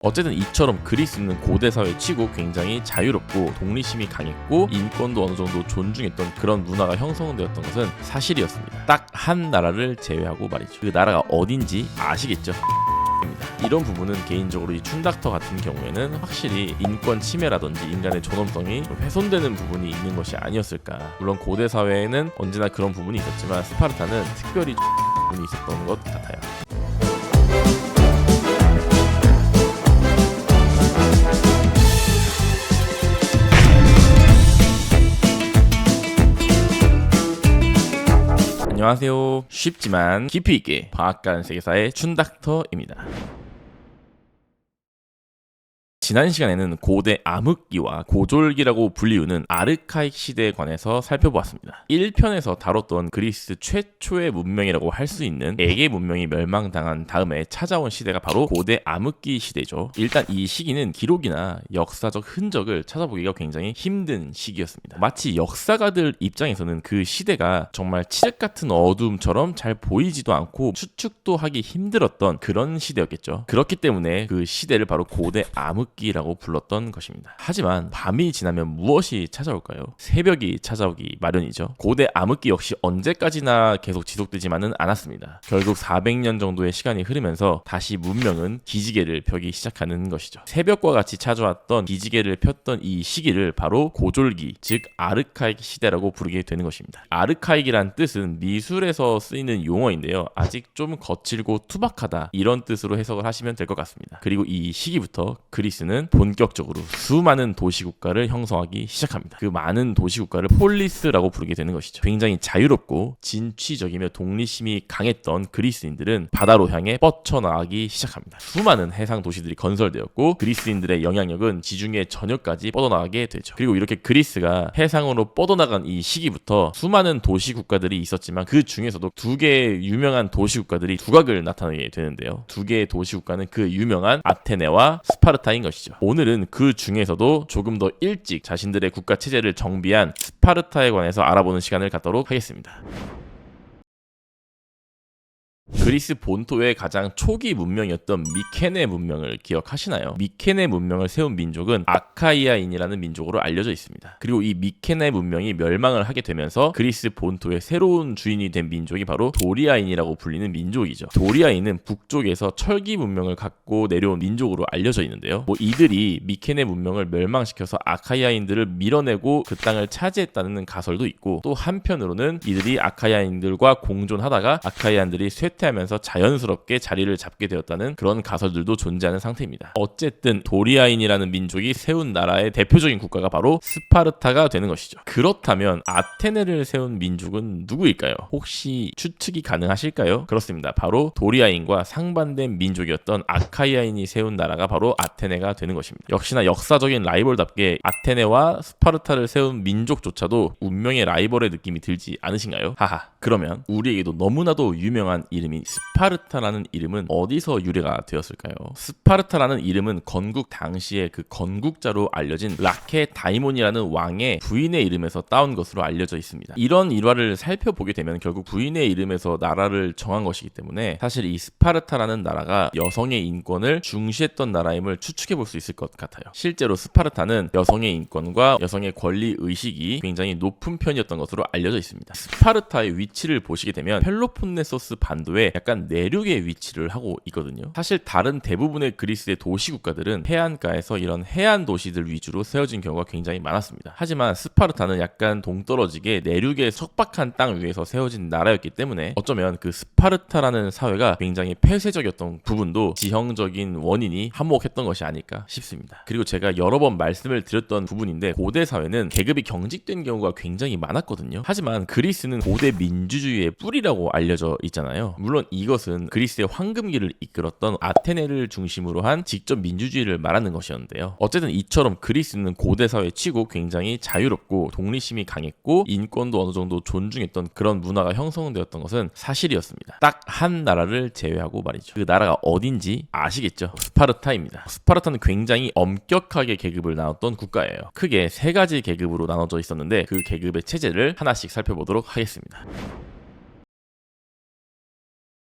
어쨌든 이처럼 그리스는 고대 사회 치고 굉장히 자유롭고 독립심이 강했고 인권도 어느 정도 존중했던 그런 문화가 형성되었던 것은 사실이었습니다. 딱 한 나라를 제외하고 말이죠. 그 나라가 어딘지 아시겠죠? 이런 부분은 개인적으로 이 춘닥터 같은 경우에는 확실히 인권 침해라든지 인간의 존엄성이 훼손되는 부분이 있는 것이 아니었을까. 물론 고대 사회에는 언제나 그런 부분이 있었지만 스파르타는 특별히 부분이 있었던 것 같아요. 안녕하세요. 쉽지만 깊이 있게 과학관 세계사의 춘닥터입니다. 지난 시간에는 고대 암흑기와 고졸기라고 불리우는 아르카익 시대에 관해서 살펴보았습니다. 1편에서 다뤘던 그리스 최초의 문명이라고 할 수 있는 에게 문명이 멸망당한 다음에 찾아온 시대가 바로 고대 암흑기 시대죠. 일단 이 시기는 기록이나 역사적 흔적을 찾아보기가 굉장히 힘든 시기였습니다. 마치 역사가들 입장에서는 그 시대가 정말 칠흑 같은 어둠처럼 잘 보이지도 않고 추측도 하기 힘들었던 그런 시대였겠죠. 그렇기 때문에 그 시대를 바로 고대 암흑기 라고 불렀던 것입니다. 하지만 밤이 지나면 무엇이 찾아올까요? 새벽이 찾아오기 마련이죠. 고대 암흑기 역시 언제까지나 계속 지속되지만은 않았습니다. 결국 400년 정도의 시간이 흐르면서 다시 문명은 기지개를 펴기 시작하는 것이죠. 새벽과 같이 찾아왔던 기지개를 폈던 이 시기를 바로 고졸기, 즉 아르카익 시대라고 부르게 되는 것입니다. 아르카익이란 뜻은 미술에서 쓰이는 용어인데요. 아직 좀 거칠고 투박하다 이런 뜻으로 해석을 하시면 될 것 같습니다. 그리고 이 시기부터 그리스는 본격적으로 수많은 도시국가를 형성하기 시작합니다. 그 많은 도시국가를 폴리스라고 부르게 되는 것이죠. 굉장히 자유롭고 진취적이며 독립심이 강했던 그리스인들은 바다로 향해 뻗쳐나가기 시작합니다. 수많은 해상 도시들이 건설되었고 그리스인들의 영향력은 지중해 전역까지 뻗어나가게 되죠. 그리고 이렇게 그리스가 해상으로 뻗어나간 이 시기부터 수많은 도시국가들이 있었지만 그 중에서도 두 개의 유명한 도시국가들이 두각을 나타내게 되는데요. 두 개의 도시국가는 그 유명한 아테네와 스파르타인 것이죠. 오늘은 그 중에서도 조금 더 일찍 자신들의 국가 체제를 정비한 스파르타에 관해서 알아보는 시간을 갖도록 하겠습니다. 그리스 본토의 가장 초기 문명이었던 미케네 문명을 기억하시나요? 미케네 문명을 세운 민족은 아카이아인이라는 민족으로 알려져 있습니다. 그리고 이 미케네 문명이 멸망을 하게 되면서 그리스 본토의 새로운 주인이 된 민족이 바로 도리아인이라고 불리는 민족이죠. 도리아인은 북쪽에서 철기 문명을 갖고 내려온 민족으로 알려져 있는데요. 이들이 미케네 문명을 멸망시켜서 아카이아인들을 밀어내고 그 땅을 차지했다는 가설도 있고, 또 한편으로는 이들이 아카이아인들과 공존하다가 아카이아인들이 쇠퇴하면서 자연스럽게 자리를 잡게 되었다는 그런 가설들도 존재하는 상태입니다. 어쨌든 도리아인이라는 민족이 세운 나라의 대표적인 국가가 바로 스파르타가 되는 것이죠. 그렇다면 아테네를 세운 민족은 누구일까요? 혹시 추측이 가능하실까요? 그렇습니다. 바로 도리아인과 상반된 민족이었던 아카이아인이 세운 나라가 바로 아테네가 되는 것입니다. 역시나 역사적인 라이벌답게 아테네와 스파르타를 세운 민족조차도 운명의 라이벌의 느낌이 들지 않으신가요? 하하. 그러면 우리에게도 너무나도 유명한 이름이 스파르타라는 이름은 어디서 유래가 되었을까요? 스파르타라는 이름은 건국 당시에 그 건국자로 알려진 라케다이몬이라는 왕의 부인의 이름에서 따온 것으로 알려져 있습니다. 이런 일화를 살펴보게 되면 결국 부인의 이름에서 나라를 정한 것이기 때문에 사실 이 스파르타라는 나라가 여성의 인권을 중시했던 나라임을 추측해 볼 수 있을 것 같아요. 실제로 스파르타는 여성의 인권과 여성의 권리 의식이 굉장히 높은 편이었던 것으로 알려져 있습니다. 스파르타의 위치를 보시게 되면 펠로폰네소스 반도의 약간 내륙에 위치를 하고 있거든요. 사실 다른 대부분의 그리스의 도시 국가들은 해안가에서 이런 해안 도시들 위주로 세워진 경우가 굉장히 많았습니다. 하지만 스파르타는 약간 동떨어지게 내륙의 척박한 땅 위에서 세워진 나라였기 때문에 어쩌면 그 스파르타라는 사회가 굉장히 폐쇄적이었던 부분도 지형적인 원인이 한몫했던 것이 아닐까 싶습니다. 그리고 제가 여러 번 말씀을 드렸던 부분인데 고대 사회는 계급이 경직된 경우가 굉장히 많았거든요. 하지만 그리스는 고대 민주주의의 뿌리라고 알려져 있잖아요. 물론 이것은 그리스의 황금기를 이끌었던 아테네를 중심으로 한 직접 민주주의를 말하는 것이었는데요. 어쨌든 이처럼 그리스는 고대 사회 치고 굉장히 자유롭고 독립심이 강했고 인권도 어느 정도 존중했던 그런 문화가 형성되었던 것은 사실이었습니다. 딱 한 나라를 제외하고 말이죠. 그 나라가 어딘지 아시겠죠? 스파르타입니다. 스파르타는 굉장히 엄격하게 계급을 나눴던 국가예요. 크게 세 가지 계급으로 나눠져 있었는데 그 계급의 체제를 하나씩 살펴보도록 하겠습니다.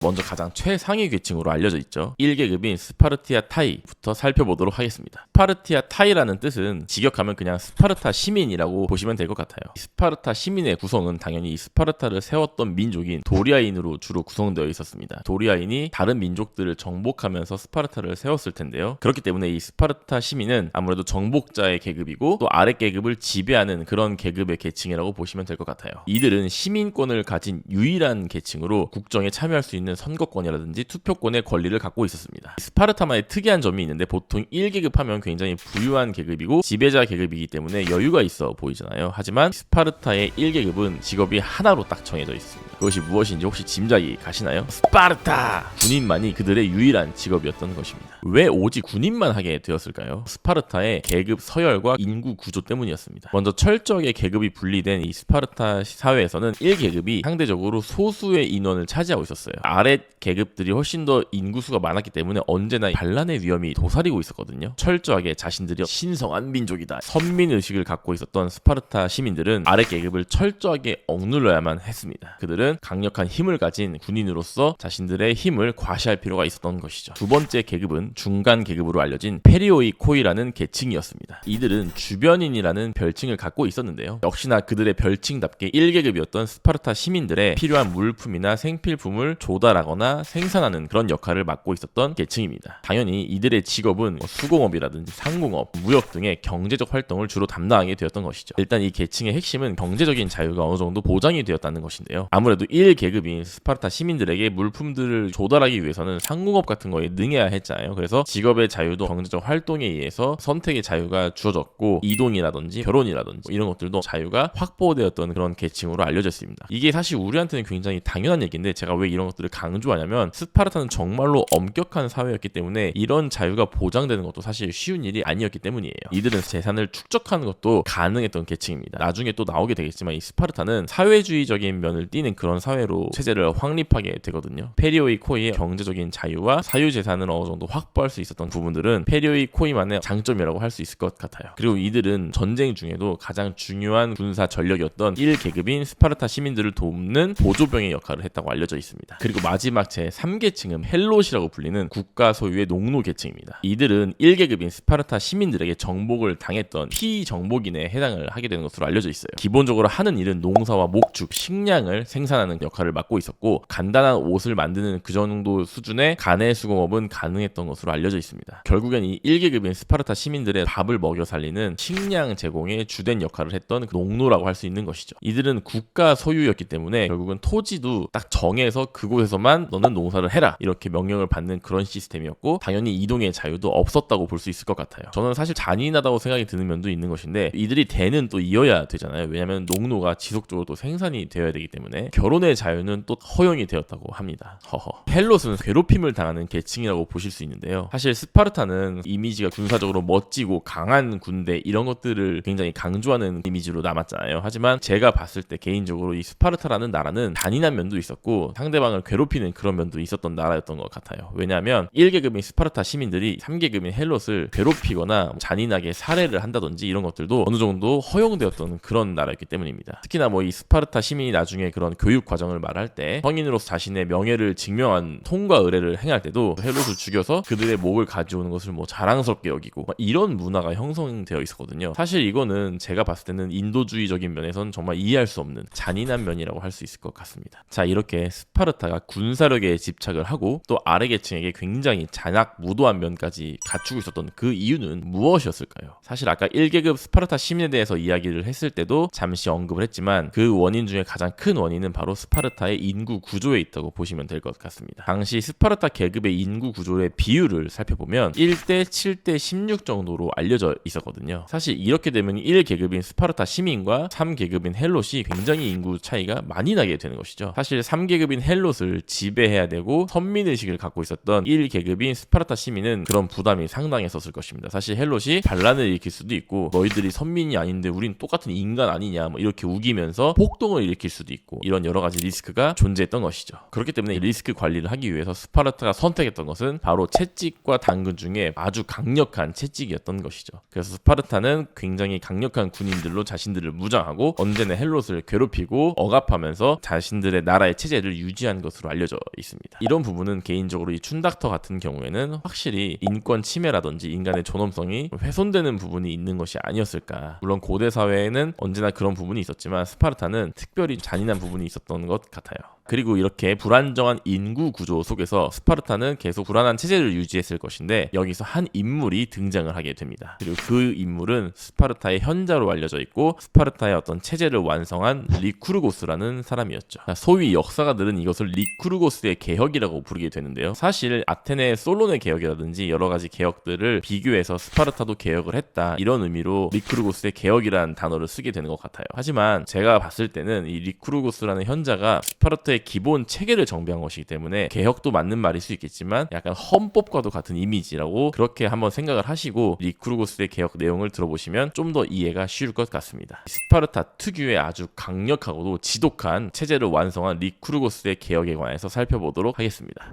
먼저 가장 최상위 계층으로 알려져 있죠. 1계급인 스파르티아 타이부터 살펴보도록 하겠습니다. 스파르티아 타이라는 뜻은 직역하면 그냥 스파르타 시민이라고 보시면 될 것 같아요. 스파르타 시민의 구성은 당연히 이 스파르타를 세웠던 민족인 도리아인으로 주로 구성되어 있었습니다. 도리아인이 다른 민족들을 정복하면서 스파르타를 세웠을 텐데요. 그렇기 때문에 이 스파르타 시민은 아무래도 정복자의 계급이고 또 아래 계급을 지배하는 그런 계급의 계층이라고 보시면 될 것 같아요. 이들은 시민권을 가진 유일한 계층으로 국정에 참여할 수 있는 선거권이라든지 투표권의 권리를 갖고 있었습니다. 스파르타만의 특이한 점이 있는데 보통 1계급 하면 굉장히 부유한 계급이고 지배자 계급이기 때문에 여유가 있어 보이잖아요. 하지만 스파르타의 1계급은 직업이 하나로 딱 정해져 있습니다. 그것이 무엇인지 혹시 짐작이 가시나요? 스파르타! 군인만이 그들의 유일한 직업이었던 것입니다. 왜 오직 군인만 하게 되었을까요? 스파르타의 계급 서열과 인구 구조 때문이었습니다. 먼저 철저하게 계급이 분리된 이 스파르타 사회에서는 1계급이 상대적으로 소수의 인원을 차지하고 있었어요. 아래 계급들이 훨씬 더 인구수가 많았기 때문에 언제나 반란의 위험이 도사리고 있었거든요. 철저하게 자신들이 신성한 민족이다, 선민의식을 갖고 있었던 스파르타 시민들은 아래 계급을 철저하게 억눌러야만 했습니다. 그들은 강력한 힘을 가진 군인으로서 자신들의 힘을 과시할 필요가 있었던 것이죠. 두 번째 계급은 중간 계급으로 알려진 페리오이코이라는 계층이었습니다. 이들은 주변인이라는 별칭을 갖고 있었는데요. 역시나 그들의 별칭답게 1계급이었던 스파르타 시민들의 필요한 물품이나 생필품을 조달하거나 생산하는 그런 역할을 맡고 있었던 계층입니다. 당연히 이들의 직업은 수공업이라든지 상공업, 무역 등의 경제적 활동을 주로 담당하게 되었던 것이죠. 일단 이 계층의 핵심은 경제적인 자유가 어느 정도 보장이 되었다는 것인데요. 아무래도 1계급인 스파르타 시민들에게 물품들을 조달하기 위해서는 상공업 같은 거에 능해야 했잖아요. 그래서 직업의 자유도 경제적 활동에 의해서 선택의 자유가 주어졌고 이동이라든지 결혼이라든지 이런 것들도 자유가 확보되었던 그런 계층으로 알려져 있습니다. 이게 사실 우리한테는 굉장히 당연한 얘기인데 제가 왜 이런 것들을 강조하냐면 스파르타는 정말로 엄격한 사회였기 때문에 이런 자유가 보장되는 것도 사실 쉬운 일이 아니었기 때문이에요. 이들은 재산을 축적하는 것도 가능했던 계층입니다. 나중에 또 나오게 되겠지만 이 스파르타는 사회주의적인 면을 띠는 그런 사회로 체제를 확립하게 되거든요. 페리오이코이의 경제적인 자유와 사유재산을 어느 정도 확보할 수 있었던 부분들은 페리오이코이만의 장점이라고 할 수 있을 것 같아요. 그리고 이들은 전쟁 중에도 가장 중요한 군사 전력이었던 1계급인 스파르타 시민들을 돕는 보조병의 역할을 했다고 알려져 있습니다. 그리고 마지막 제 3계층은 헬롯이라고 불리는 국가 소유의 농노 계층입니다. 이들은 1계급인 스파르타 시민들에게 정복을 당했던 피정복인에 해당을 하게 되는 것으로 알려져 있어요. 기본적으로 하는 일은 농사와 목축, 식량을 생산하는 역할을 맡고 있었고 간단한 옷을 만드는 그 정도 수준의 가내 수공업은 가능했던 것으로 알려져 있습니다. 결국엔 이 1계급인 스파르타 시민들의 밥을 먹여 살리는 식량 제공에 주된 역할을 했던 그 농노라고 할 수 있는 것이죠. 이들은 국가 소유였기 때문에 결국은 토지도 딱 정해서 그곳에서만 너는 농사를 해라 이렇게 명령을 받는 그런 시스템이었고 당연히 이동의 자유도 없었다고 볼 수 있을 것 같아요. 저는 사실 잔인하다고 생각이 드는 면도 있는 것인데 이들이 대는 또 이어야 되잖아요. 왜냐하면 농노가 지속적으로 또 생산이 되어야 되기 때문에 결혼의 자유는 또 허용이 되었다고 합니다. 허허. 헬롯은 괴롭힘을 당하는 계층이라고 보실 수 있는데요. 사실 스파르타는 이미지가 군사적으로 멋지고 강한 군대 이런 것들을 굉장히 강조하는 이미지로 남았잖아요. 하지만 제가 봤을 때 개인적으로 이 스파르타라는 나라는 잔인한 면도 있었고 상대방을 괴롭히는 그런 면도 있었던 나라였던 것 같아요. 왜냐하면 1계급인 스파르타 시민들이 3계급인 헬롯을 괴롭히거나 잔인하게 살해를 한다든지 이런 것들도 어느 정도 허용되었던 그런 나라였기 때문입니다. 특히나 뭐 이 스파르타 시민이 나중에 그런 교육 과정을 말할 때 성인으로서 자신의 명예를 증명한 통과 의례를 행할 때도 헬롯을 죽여서 그들의 목을 가져오는 것을 뭐 자랑스럽게 여기고 이런 문화가 형성되어 있었거든요. 사실 이거는 제가 봤을 때는 인도주의적인 면에선 정말 이해할 수 없는 잔인한 면이라고 할 수 있을 것 같습니다. 자, 이렇게 스파르타가 군사력에 집착을 하고 또 아래 계층에게 굉장히 잔악무도한 면까지 갖추고 있었던 그 이유는 무엇이었을까요? 사실 아까 1계급 스파르타 시민에 대해서 이야기를 했을 때도 잠시 언급을 했지만 그 원인 중에 가장 큰 원인은 바로 스파르타의 인구 구조에 있다고 보시면 될 것 같습니다. 당시 스파르타 계급의 인구 구조의 비율을 살펴보면 1대 7대 16 정도로 알려져 있었거든요. 사실 이렇게 되면 1계급인 스파르타 시민과 3계급인 헬롯이 굉장히 인구 차이가 많이 나게 되는 것이죠. 사실 3계급인 헬롯을 지배해야 되고 선민의식을 갖고 있었던 1계급인 스파르타 시민은 그런 부담이 상당했었을 것입니다. 사실 헬롯이 반란을 일으킬 수도 있고 너희들이 선민이 아닌데 우린 똑같은 인간 아니냐 뭐 이렇게 우기면서 폭동을 일으킬 수도 있고 이런 여러 가지 리스크가 존재했던 것이죠. 그렇기 때문에 리스크 관리를 하기 위해서 스파르타가 선택했던 것은 바로 채찍과 당근 중에 아주 강력한 채찍이었던 것이죠. 그래서 스파르타는 굉장히 강력한 군인들로 자신들을 무장하고 언제나 헬롯을 괴롭히고 억압하면서 자신들의 나라의 체제를 유지한 것으로 것으로 알려져 있습니다. 이런 부분은 개인적으로 이 춘닥터 같은 경우에는 확실히 인권 침해라든지 인간의 존엄성이 훼손되는 부분이 있는 것이 아니었을까. 물론 고대 사회에는 언제나 그런 부분이 있었지만 스파르타는 특별히 잔인한 부분이 있었던 것 같아요. 그리고 이렇게 불안정한 인구 구조 속에서 스파르타는 계속 불안한 체제를 유지했을 것인데 여기서 한 인물이 등장을 하게 됩니다. 그리고 그 인물은 스파르타의 현자로 알려져 있고 스파르타의 어떤 체제를 완성한 리쿠르고스라는 사람이었죠. 소위 역사가들은 이것을 리쿠르고스의 개혁이라고 부르게 되는데요. 사실 아테네의 솔론의 개혁이라든지 여러 가지 개혁들을 비교해서 스파르타도 개혁을 했다, 이런 의미로 리쿠르고스의 개혁이라는 단어를 쓰게 되는 것 같아요. 하지만 제가 봤을 때는 이 리쿠르고스라는 현자가 스파르타의 기본 체계를 정비한 것이기 때문에 개혁도 맞는 말일 수 있겠지만 약간 헌법과도 같은 이미지라고 그렇게 한번 생각을 하시고 리쿠르고스의 개혁 내용을 들어보시면 좀 더 이해가 쉬울 것 같습니다. 스파르타 특유의 아주 강력하고도 지독한 체제를 완성한 리쿠르고스의 개혁에 관해서 살펴보도록 하겠습니다.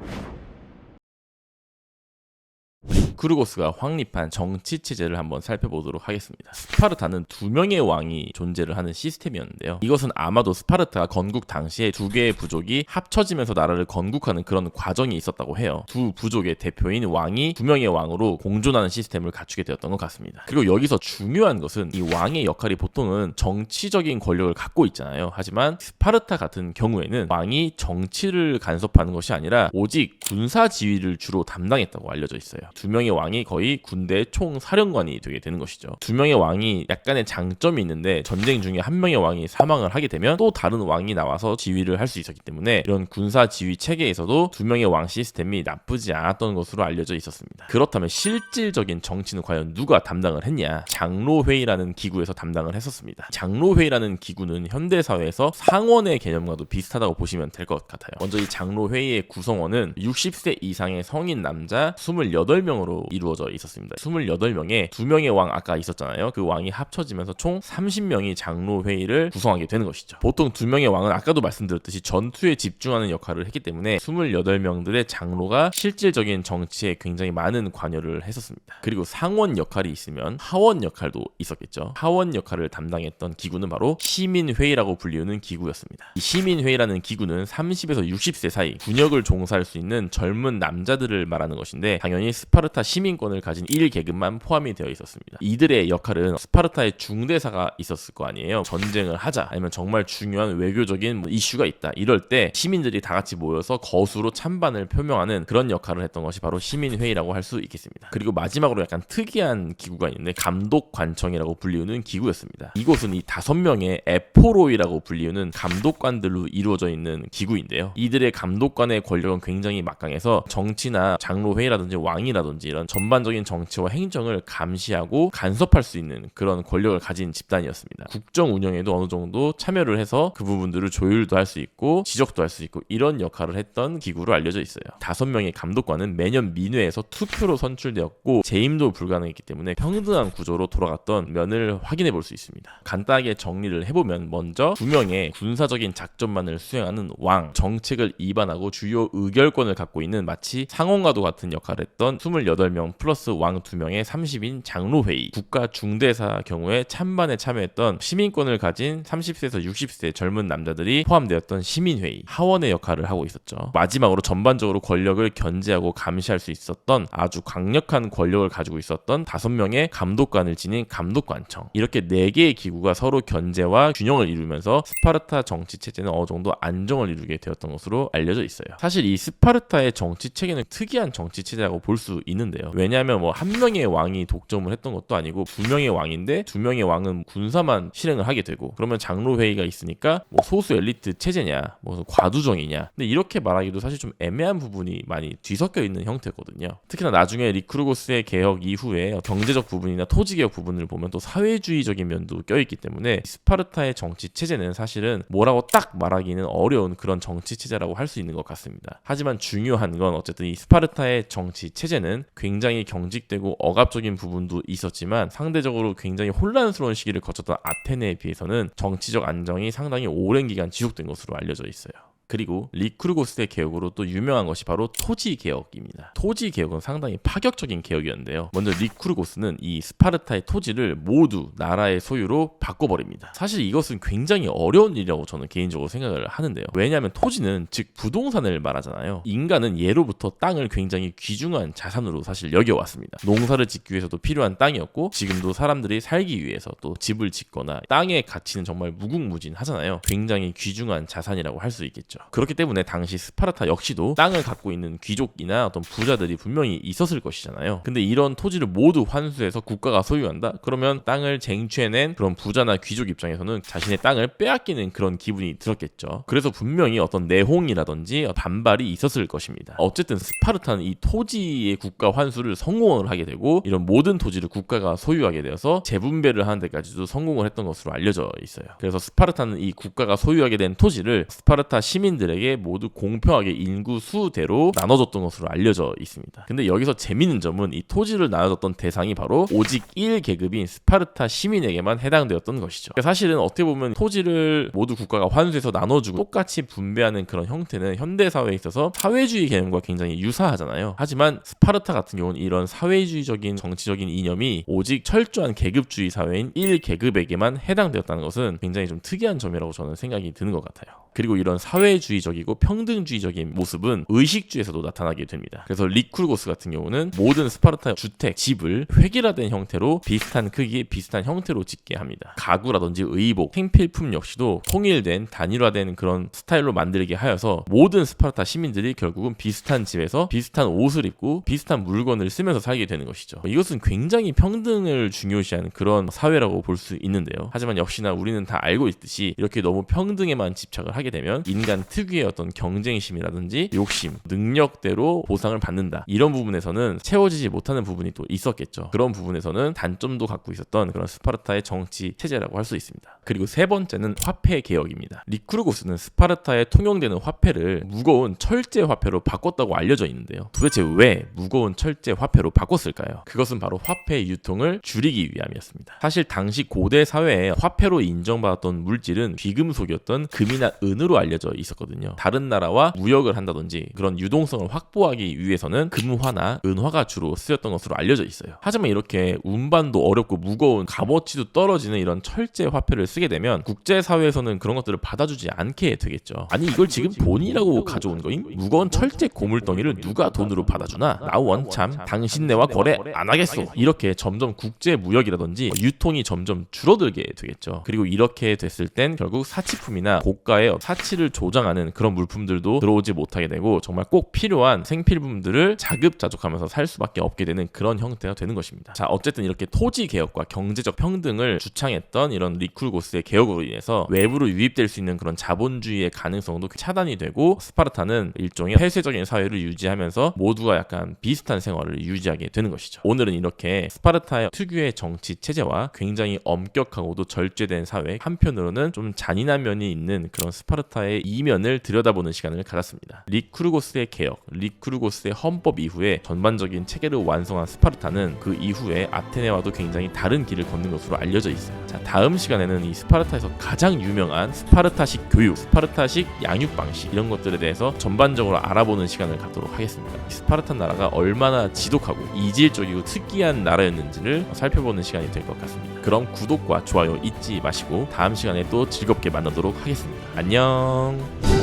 리쿠르고스가 확립한 정치 체제를 한번 살펴보도록 하겠습니다. 스파르타는 두 명의 왕이 존재를 하는 시스템이었는데요. 이것은 아마도 스파르타가 건국 당시에 두 개의 부족이 합쳐지면서 나라를 건국하는 그런 과정이 있었다고 해요. 두 부족의 대표인 왕이 두 명의 왕으로 공존하는 시스템을 갖추게 되었던 것 같습니다. 그리고 여기서 중요한 것은 이 왕의 역할이 보통은 정치적인 권력을 갖고 있잖아요. 하지만 스파르타 같은 경우에는 왕이 정치를 간섭하는 것이 아니라 오직 군사 지휘를 주로 담당했다고 알려져 있어요. 두 명의 왕이 거의 군대의 총사령관이 되게 되는 것이죠. 두 명의 왕이 약간의 장점이 있는데 전쟁 중에 한 명의 왕이 사망을 하게 되면 또 다른 왕이 나와서 지휘를 할 수 있었기 때문에 이런 군사 지휘 체계에서도 두 명의 왕 시스템이 나쁘지 않았던 것으로 알려져 있었습니다. 그렇다면 실질적인 정치는 과연 누가 담당을 했냐? 장로회의라는 기구에서 담당을 했었습니다. 장로회의라는 기구는 현대사회에서 상원의 개념과도 비슷하다고 보시면 될 것 같아요. 먼저 이 장로회의의 구성원은 60세 이상의 성인 남자 28명으로 이루어져 있었습니다. 28명에 두 명의 왕 아까 있었잖아요. 그 왕이 합쳐지면서 총 30명이 장로회의를 구성하게 되는 것이죠. 보통 두 명의 왕은 아까도 말씀드렸듯이 전투에 집중하는 역할을 했기 때문에 28명들의 장로가 실질적인 정치에 굉장히 많은 관여를 했었습니다. 그리고 상원 역할이 있으면 하원 역할도 있었겠죠. 하원 역할을 담당했던 기구는 바로 시민회의라고 불리우는 기구였습니다. 이 시민회의라는 기구는 30에서 60세 사이 군역을 종사할 수 있는 젊은 남자들을 말하는 것인데 당연히 스파르타 시민권을 가진 1계급만 포함이 되어 있었습니다. 이들의 역할은 스파르타의 중대사가 있었을 거 아니에요. 전쟁을 하자, 아니면 정말 중요한 외교적인 이슈가 있다, 이럴 때 시민들이 다 같이 모여서 거수로 찬반을 표명하는 그런 역할을 했던 것이 바로 시민회의라고 할 수 있겠습니다. 그리고 마지막으로 약간 특이한 기구가 있는데 감독관청이라고 불리우는 기구였습니다. 이곳은 이 5명의 에포로이라고 불리우는 감독관들로 이루어져 있는 기구인데요. 이들의 감독관의 권력은 굉장히 막강해서 정치나 장로회의라든지 왕이라든지 이런 전반적인 정치와 행정을 감시하고 간섭할 수 있는 그런 권력을 가진 집단이었습니다. 국정 운영에도 어느 정도 참여를 해서 그 부분들을 조율도 할 수 있고 지적도 할 수 있고 이런 역할을 했던 기구로 알려져 있어요. 5명의 감독관은 매년 민회에서 투표로 선출되었고 재임도 불가능했기 때문에 평등한 구조로 돌아갔던 면을 확인해 볼 수 있습니다. 간단하게 정리를 해보면 먼저 2명의 군사적인 작전만을 수행하는 왕, 정책을 입안하고 주요 의결권을 갖고 있는 마치 상원과도 같은 역할을 했던 28명 플러스 왕 2명의 30인 장로회의, 국가 중대사 경우에 찬반에 참여했던 시민권을 가진 30세에서 60세 젊은 남자들이 포함되었던 시민회의, 하원의 역할을 하고 있었죠. 마지막으로 전반적으로 권력을 견제하고 감시할 수 있었던 아주 강력한 권력을 가지고 있었던 5명의 감독관을 지닌 감독관청, 이렇게 4개의 기구가 서로 견제와 균형을 이루면서 스파르타 정치 체제는 어느 정도 안정을 이루게 되었던 것으로 알려져 있어요. 사실 이 스파르타의 정치 체계는 특이한 정치 체제라고 볼 수 있는데요. 왜냐하면 뭐 한 명의 왕이 독점을 했던 것도 아니고 2명의 왕인데 2명의 왕은 군사만 실행을 하게 되고, 그러면 장로회의가 있으니까 뭐 소수 엘리트 체제냐, 뭐 과두정이냐, 근데 이렇게 말하기도 사실 좀 애매한 부분이 많이 뒤섞여 있는 형태거든요. 특히나 나중에 리쿠르고스의 개혁 이후에 경제적 부분이나 토지개혁 부분을 보면 또 사회주의적인 면도 껴있기 때문에 스파르타의 정치 체제는 사실은 뭐라고 딱 말하기는 어려운 그런 정치 체제라고 할 수 있는 것 같습니다. 하지만 중요한 건 어쨌든 이 스파르타의 정치 체제는 굉장히 경직되고 억압적인 부분도 있었지만 상대적으로 굉장히 혼란스러운 시기를 거쳤던 아테네에 비해서는 정치적 안정이 상당히 오랜 기간 지속된 것으로 알려져 있어요. 그리고 리쿠르고스의 개혁으로 또 유명한 것이 바로 토지 개혁입니다. 토지 개혁은 상당히 파격적인 개혁이었는데요. 먼저 리쿠르고스는 이 스파르타의 토지를 모두 나라의 소유로 바꿔버립니다. 사실 이것은 굉장히 어려운 일이라고 저는 개인적으로 생각을 하는데요. 왜냐하면 토지는 즉 부동산을 말하잖아요. 인간은 예로부터 땅을 굉장히 귀중한 자산으로 사실 여겨왔습니다. 농사를 짓기 위해서도 필요한 땅이었고 지금도 사람들이 살기 위해서 또 집을 짓거나 땅의 가치는 정말 무궁무진하잖아요. 굉장히 귀중한 자산이라고 할 수 있겠죠. 그렇기 때문에 당시 스파르타 역시도 땅을 갖고 있는 귀족이나 어떤 부자들이 분명히 있었을 것이잖아요. 근데 이런 토지를 모두 환수해서 국가가 소유한다? 그러면 땅을 쟁취해낸 그런 부자나 귀족 입장에서는 자신의 땅을 빼앗기는 그런 기분이 들었겠죠. 그래서 분명히 어떤 내홍이라든지 반발이 있었을 것입니다. 어쨌든 스파르타는 이 토지의 국가 환수를 성공을 하게 되고 이런 모든 토지를 국가가 소유하게 되어서 재분배를 하는 데까지도 성공을 했던 것으로 알려져 있어요. 그래서 스파르타는 이 국가가 소유하게 된 토지를 스파르타 시민들에게 모두 공평하게 인구 수대로 나눠줬던 것으로 알려져 있습니다. 근데 여기서 재밌는 점은 이 토지를 나눠줬던 대상이 바로 오직 1계급인 스파르타 시민에게만 해당되었던 것이죠. 사실은 어떻게 보면 토지를 모두 국가가 환수해서 나눠주고 똑같이 분배하는 그런 형태는 현대사회에 있어서 사회주의 개념과 굉장히 유사하잖아요. 하지만 스파르타 같은 경우는 이런 사회주의적인 정치적인 이념이 오직 철저한 계급주의 사회인 1계급에게만 해당되었다는 것은 굉장히 좀 특이한 점이라고 저는 생각이 드는 것 같아요. 그리고 이런 사회주의적이고 평등주의적인 모습은 의식주에서도 나타나게 됩니다. 그래서 리쿠르고스 같은 경우는 모든 스파르타 주택, 집을 획일화된 형태로 비슷한 크기의 비슷한 형태로 짓게 합니다. 가구라든지 의복, 생필품 역시도 통일된 단일화된 그런 스타일로 만들게 하여서 모든 스파르타 시민들이 결국은 비슷한 집에서 비슷한 옷을 입고 비슷한 물건을 쓰면서 살게 되는 것이죠. 이것은 굉장히 평등을 중요시하는 그런 사회라고 볼 수 있는데요. 하지만 역시나 우리는 다 알고 있듯이 이렇게 너무 평등에만 집착을 하게 되면 인간 특유의 어떤 경쟁심이라든지 욕심, 능력대로 보상을 받는다. 이런 부분에서는 채워지지 못하는 부분이 또 있었겠죠. 그런 부분에서는 단점도 갖고 있었던 그런 스파르타의 정치 체제라고 할 수 있습니다. 그리고 세 번째는 화폐 개혁입니다. 리쿠르고스는 스파르타에 통용되는 화폐를 무거운 철제 화폐로 바꿨다고 알려져 있는데요. 도대체 왜 무거운 철제 화폐로 바꿨을까요? 그것은 바로 화폐의 유통을 줄이기 위함이었습니다. 사실 당시 고대 사회에 화폐로 인정받았던 물질은 귀금속이었던 금이나 은으로 알려져 있었거든요. 다른 나라와 무역을 한다든지 그런 유동성을 확보하기 위해서는 금화나 은화가 주로 쓰였던 것으로 알려져 있어요. 하지만 이렇게 운반도 어렵고 무거운 값어치도 떨어지는 이런 철제 화폐를 쓰게 되면 국제사회에서는 그런 것들을 받아주지 않게 되겠죠. 아니 이걸 지금 돈이라고 가져온 거임? 무거운 철제 고물덩이를 누가 돈으로 받아주나? 나 원참 당신네와 거래 안 하겠소. 이렇게 점점 국제 무역이라든지 유통이 점점 줄어들게 되겠죠. 그리고 이렇게 됐을 땐 결국 사치품이나 고가의 사치를 조장하는 그런 물품들도 들어오지 못하게 되고 정말 꼭 필요한 생필품들을 자급자족하면서 살 수밖에 없게 되는 그런 형태가 되는 것입니다. 자, 어쨌든 이렇게 토지 개혁과 경제적 평등을 주창했던 이런 리쿠르고스의 개혁으로 인해서 외부로 유입될 수 있는 그런 자본주의의 가능성도 차단이 되고 스파르타는 일종의 폐쇄적인 사회를 유지하면서 모두가 약간 비슷한 생활을 유지하게 되는 것이죠. 오늘은 이렇게 스파르타의 특유의 정치 체제와 굉장히 엄격하고도 절제된 사회, 한편으로는 좀 잔인한 면이 있는 그런 스파르타의 이면을 들여다보는 시간을 가졌습니다. 리쿠르고스의 개혁, 리쿠르고스의 헌법 이후에 전반적인 체계를 완성한 스파르타는 그 이후에 아테네와도 굉장히 다른 길을 걷는 것으로 알려져 있어요. 자, 다음 시간에는 이 스파르타에서 가장 유명한 스파르타식 교육, 스파르타식 양육 방식 이런 것들에 대해서 전반적으로 알아보는 시간을 갖도록 하겠습니다. 스파르타 나라가 얼마나 지독하고 이질적이고 특이한 나라였는지를 살펴보는 시간이 될 것 같습니다. 그럼 구독과 좋아요 잊지 마시고 다음 시간에 또 즐겁게 만나도록 하겠습니다. 안녕.